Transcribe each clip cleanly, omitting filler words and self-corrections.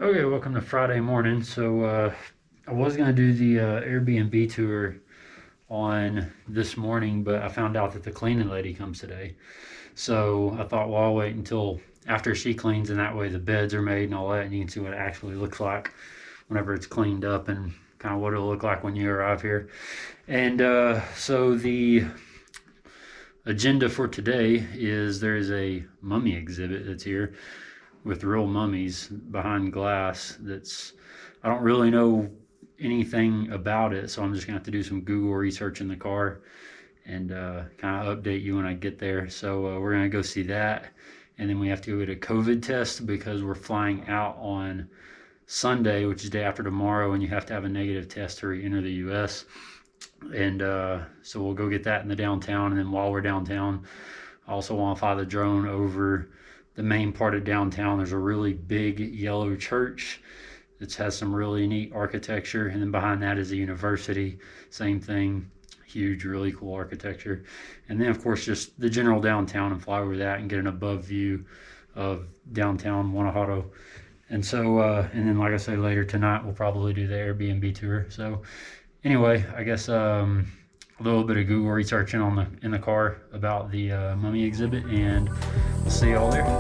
Okay, welcome to Friday morning. I was gonna do the Airbnb tour on this morning, but I found out that the cleaning lady comes today. So I thought, well, I'll wait until after she cleans, and that way the beds are made and all that, and you can see what it actually looks like whenever it's cleaned up and kind of what it'll look like when you arrive here. So the agenda for today is there is a mummy exhibit that's here with real mummies behind glass. I don't really know anything about it, so I'm just gonna have to do some Google research in the car and kind of update you when I get there. We're gonna go see that, and then we have to go get a COVID test because we're flying out on Sunday, which is day after tomorrow, and you have to have a negative test to re-enter the U.S. So we'll go get that in the downtown, and then while we're downtown, I also want to fly the drone over the main part of downtown. There's a really big yellow church that has some really neat architecture, and then behind that is a university. Same thing, huge, really cool architecture. And then of course just the general downtown, and fly over that and get an above view of downtown Guanajuato. And then like I say, later tonight we'll probably do the Airbnb tour. So anyway, I guess a little bit of Google researching in the car about the mummy exhibit, and we'll see y'all there.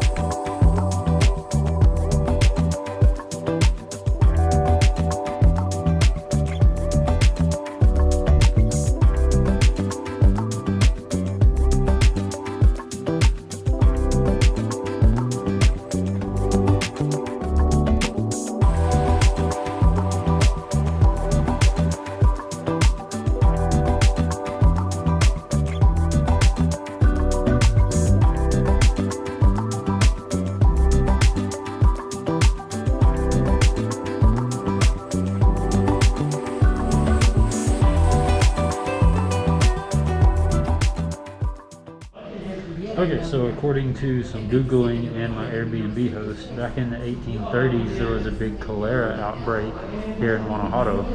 Okay, so according to some Googling and my Airbnb host, back in the 1830s, there was a big cholera outbreak here in Guanajuato.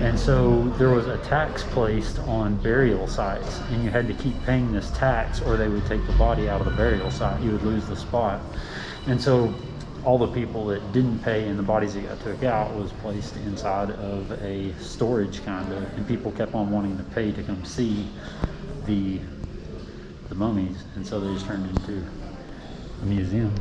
And so there was a tax placed on burial sites, and you had to keep paying this tax or they would take the body out of the burial site. You would lose the spot. And so all the people that didn't pay and the bodies that got took out was placed inside of a storage kind of, and people kept on wanting to pay to come see the mummies, and so they just turned into a museum.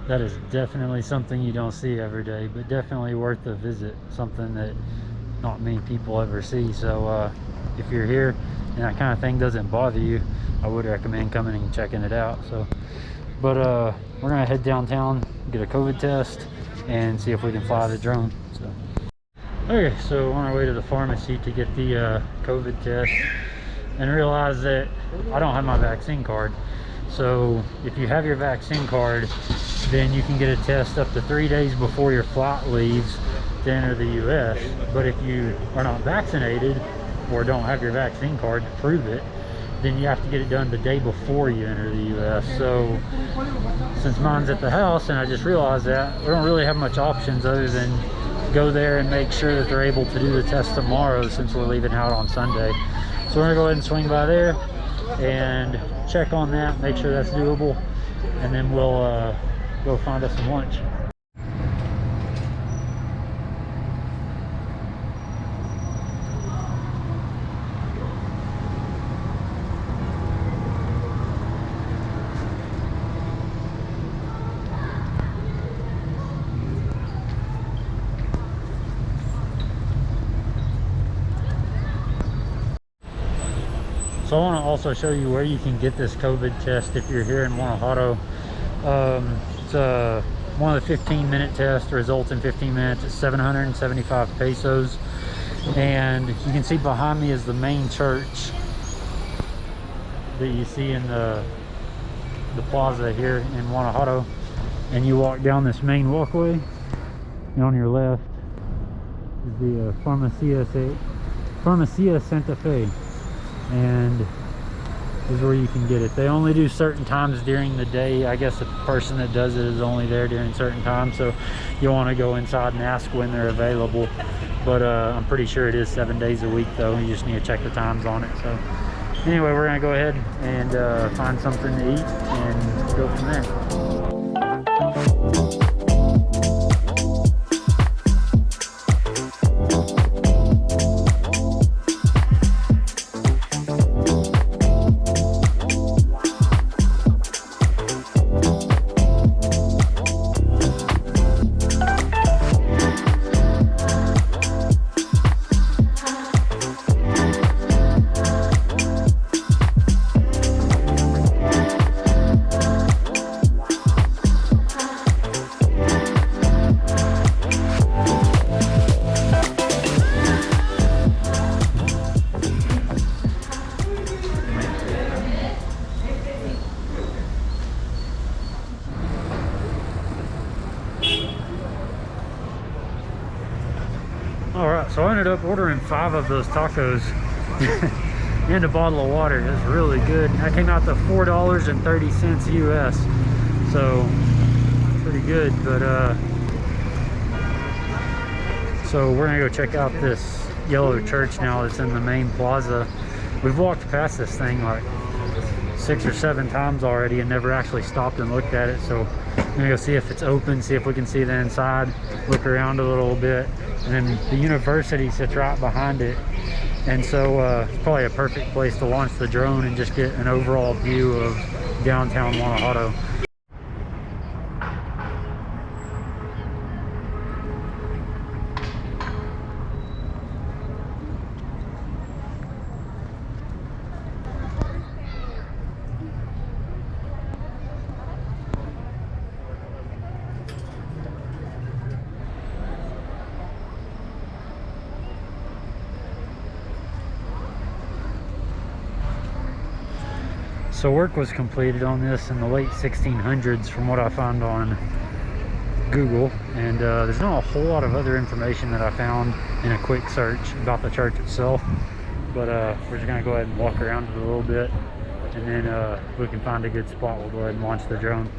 That is definitely something you don't see every day, but definitely worth a visit. Something that not many people ever see. So if you're here and that kind of thing doesn't bother you, I would recommend coming and checking it out. So, but we're gonna head downtown, get a COVID test, and see if we can fly the drone. So, okay, so on our way to the pharmacy to get the COVID test, and realize that I don't have my vaccine card. So if you have your vaccine card, then you can get a test up to 3 days before your flight leaves to enter the US. But if you are not vaccinated or don't have your vaccine card to prove it, then you have to get it done the day before you enter the US. So since mine's at the house and I just realized that, we don't really have much options other than go there and make sure that they're able to do the test tomorrow, since we're leaving out on Sunday. So we're gonna go ahead and swing by there and check on that, make sure that's doable, and then we'll go find us some lunch. So I want to also show you where you can get this COVID test if you're here in Guanajuato. It's one of the 15-minute tests, results in 15 minutes. It's 775 pesos. And you can see behind me is the main church that you see in the plaza here in Guanajuato. And you walk down this main walkway, and on your left is the Farmacia Santa Fe. And this is where you can get it. They only do certain times during the day. I guess the person that does it is only there during certain times, so you want to go inside and ask when they're available. But I'm pretty sure it is 7 days a week though. You just need to check the times on it. So anyway, we're gonna go ahead and find something to eat and go from there. Alright, so I ended up ordering 5 of those tacos and a bottle of water. It was really good. That came out to $4.30 US. So pretty good. But so we're gonna go check out this yellow church now that's in the main plaza. We've walked past this thing like 6 or 7 times already and never actually stopped and looked at it. So I'm gonna go see if it's open, see if we can see the inside, look around a little bit. And then the university sits right behind it, and so it's probably a perfect place to launch the drone and just get an overall view of downtown Guanajuato. So work was completed on this in the late 1600s from what I found on Google, and there's not a whole lot of other information that I found in a quick search about the church itself, but we're just gonna go ahead and walk around it a little bit, and then if we can find a good spot, we'll go ahead and launch the drone.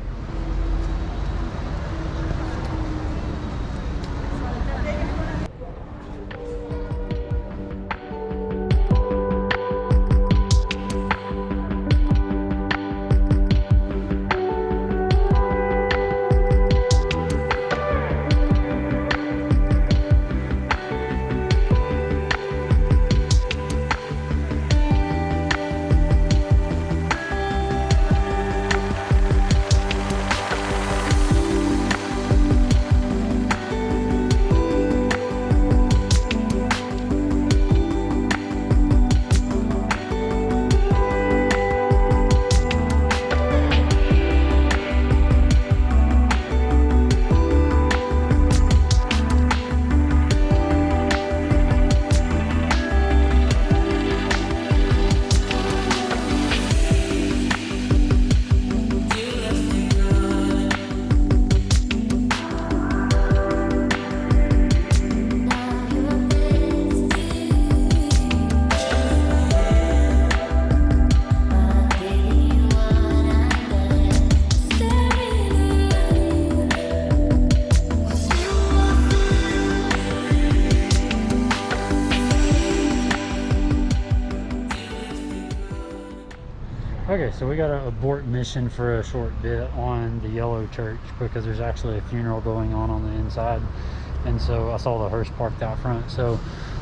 So we got to abort mission for a short bit on the yellow church because there's actually a funeral going on the inside. And so I saw the hearse parked out front. So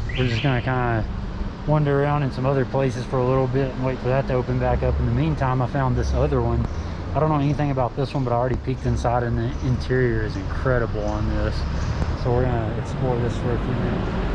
we're just going to kind of wander around in some other places for a little bit and wait for that to open back up. In the meantime, I found this other one. I don't know anything about this one, but I already peeked inside, and the interior is incredible on this. So we're going to explore this for a few minutes.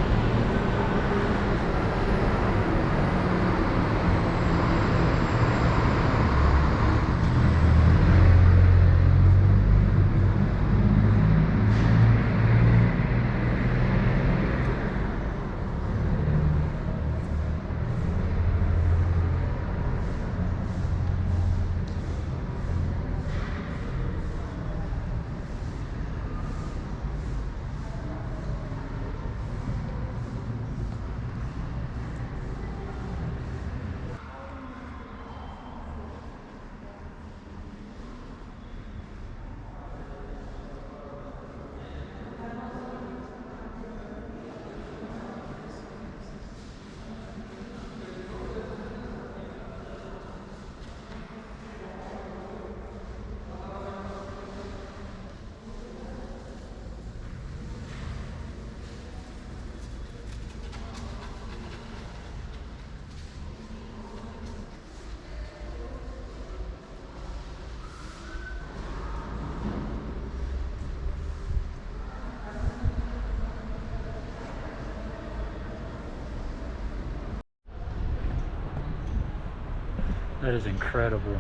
That is incredible.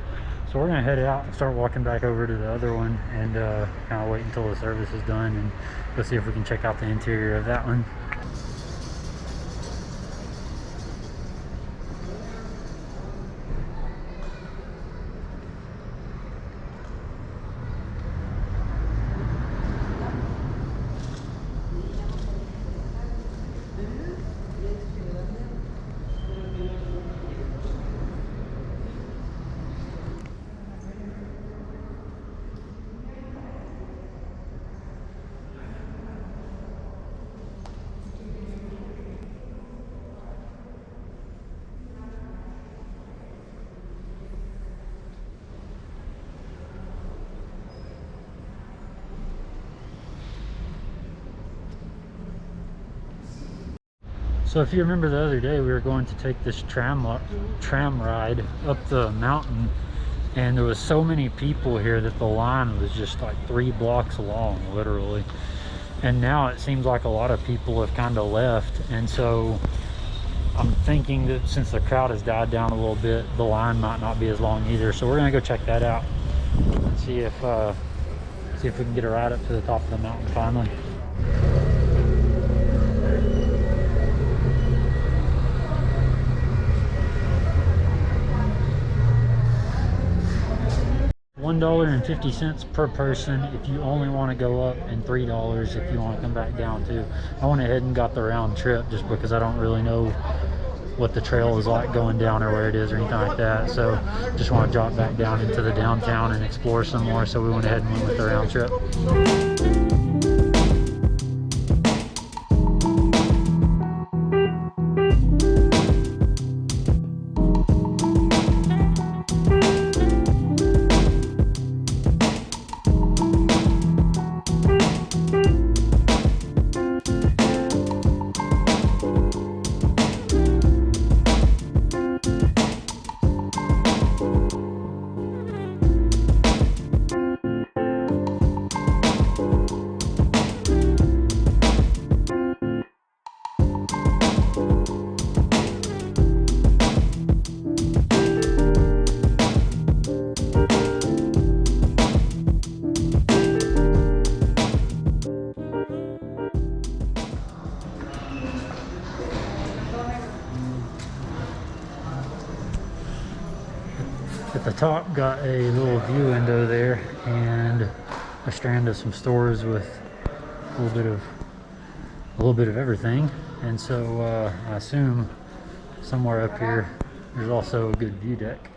So we're gonna head out and start walking back over to the other one and kind of wait until the service is done, and let's see if we can check out the interior of that one. So if you remember the other day, we were going to take this tram ride up the mountain, and there was so many people here that the line was just like 3 blocks long, literally. And now it seems like a lot of people have kind of left, and so I'm thinking that since the crowd has died down a little bit, the line might not be as long either. So we're gonna go check that out and see if we can get a ride up to the top of the mountain finally. $1.50 per person if you only want to go up, and $3 if you want to come back down too. I went ahead and got the round trip just because I don't really know what the trail is like going down or where it is or anything like that. So just want to drop back down into the downtown and explore some more. So we went ahead and went with the round trip. At the top got a little view window there and a strand of some stores with a little bit of everything. And so I assume somewhere up here there's also a good view deck.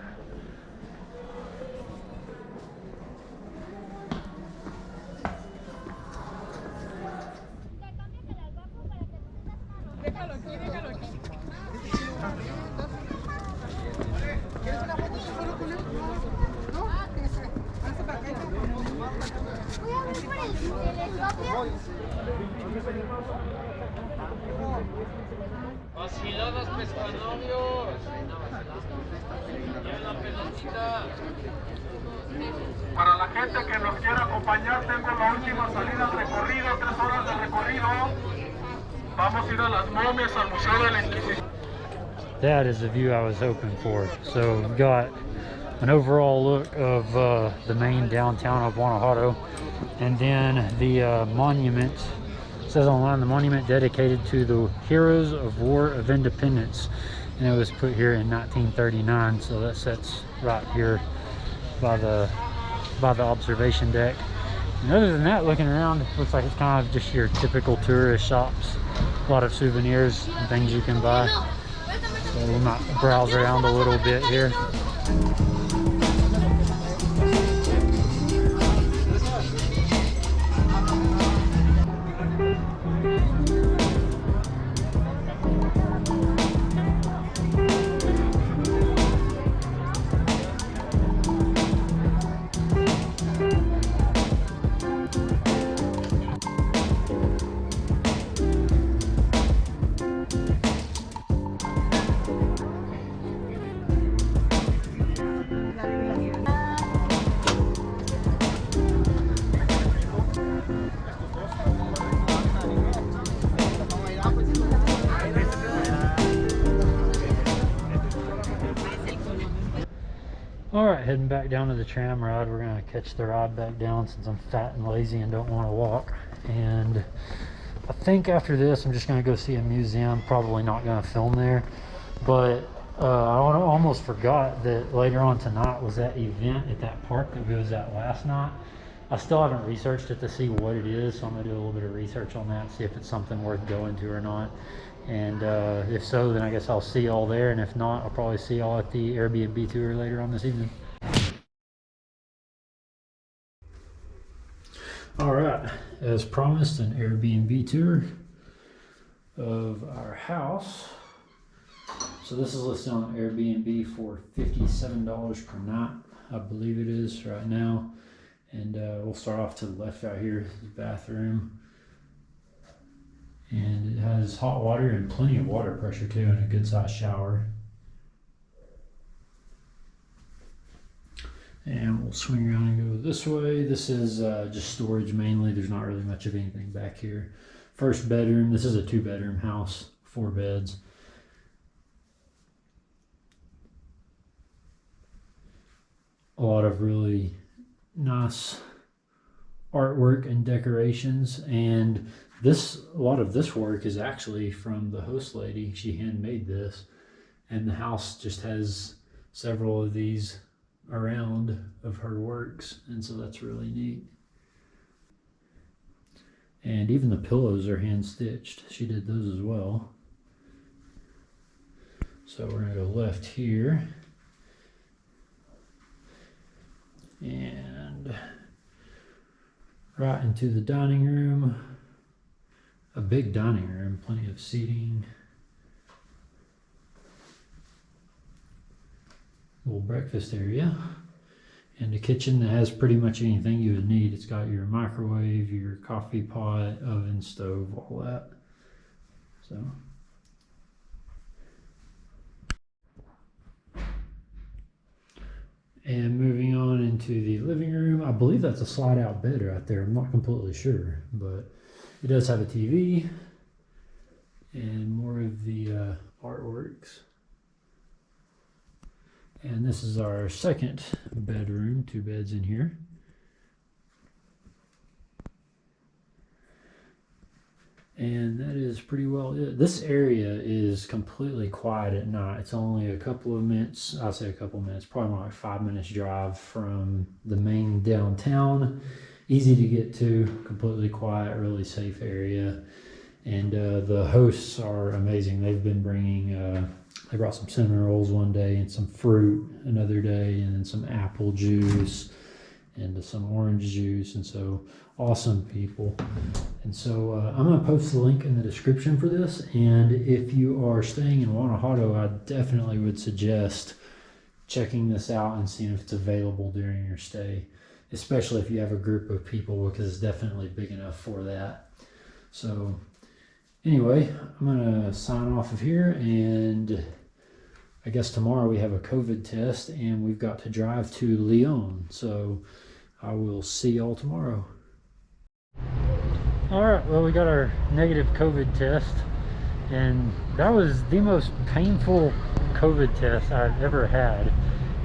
Vaciladas pescanovios. Y una pelotita. Para la gente que nos quiera acompañar, tengo la última salida al recorrido, 3 horas de recorrido. Vamos a ir a las momias, al Museo de la Inquisición. That is the view I was hoping for. So we've got an overall look of the main downtown of Guanajuato, and then the monument. It says online the monument dedicated to the Heroes of War of Independence, and it was put here in 1939. So that sits right here by the observation deck. And other than that, looking around, it looks like it's kind of just your typical tourist shops. A lot of souvenirs and things you can buy. So we might browse around a little bit here. Alright, heading back down to the tram ride. We're going to catch the ride back down since I'm fat and lazy and don't want to walk. And I think after this I'm just going to go see a museum. Probably not going to film there. But I almost forgot that later on tonight was that event at that park that we was at last night. I still haven't researched it to see what it is, so I'm going to do a little bit of research on that, see if it's something worth going to or not. And if so, then I guess I'll see y'all there, and if not, I'll probably see y'all at the Airbnb tour later on this evening. Alright, as promised, an Airbnb tour of our house. So this is listed on Airbnb for $57 per night, I believe it is right now. And we'll start off to the left out here, this is the bathroom. And it has hot water and plenty of water pressure too, and a good sized shower. And we'll swing around and go this way. This is just storage mainly. There's not really much of anything back here. First bedroom, this is a 2-bedroom house, 4 beds. A lot of really nice artwork and decorations, and a lot of this work is actually from the host lady. She handmade this, and the house just has several of these around of her works, and so that's really neat. And even the pillows are hand stitched. She did those as well. So we're gonna go left here, and right into the dining room. A big dining room, plenty of seating. Little breakfast area. And a kitchen that has pretty much anything you would need. It's got your microwave, your coffee pot, oven, stove, all that. So. And moving on into the living room, I believe that's a slide out bed right there. I'm not completely sure, but it does have a TV and more of the artworks. And this is our second bedroom, 2 beds in here. And that is pretty well it. This area is completely quiet at night. It's only a couple of minutes, I'll say a couple of minutes, probably more like 5 minutes drive from the main downtown. Easy to get to, completely quiet, really safe area. And the hosts are amazing. They've been bringing, they brought some cinnamon rolls one day and some fruit another day, and then some apple juice and some orange juice, and so awesome people. And so I'm going to post the link in the description for this, and if you are staying in Guanajuato, I definitely would suggest checking this out and seeing if it's available during your stay. especially if you have a group of people, because it's definitely big enough for that. So anyway, I'm gonna sign off of here, and I guess tomorrow we have a COVID test and we've got to drive to Leon. So I will see y'all tomorrow. All right, well, we got our negative COVID test, and that was the most painful COVID test I've ever had.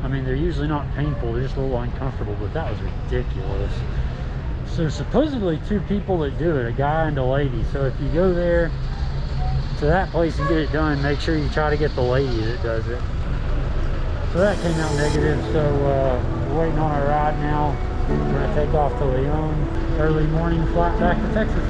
I mean, they're usually not painful, they're just a little uncomfortable, but that was ridiculous. So there's supposedly 2 people that do it, a guy and a lady. So if you go there to that place and get it done, make sure you try to get the lady that does it. So that came out negative, so we're waiting on our ride now. We're gonna take off to Leon, early morning flight back to Texas.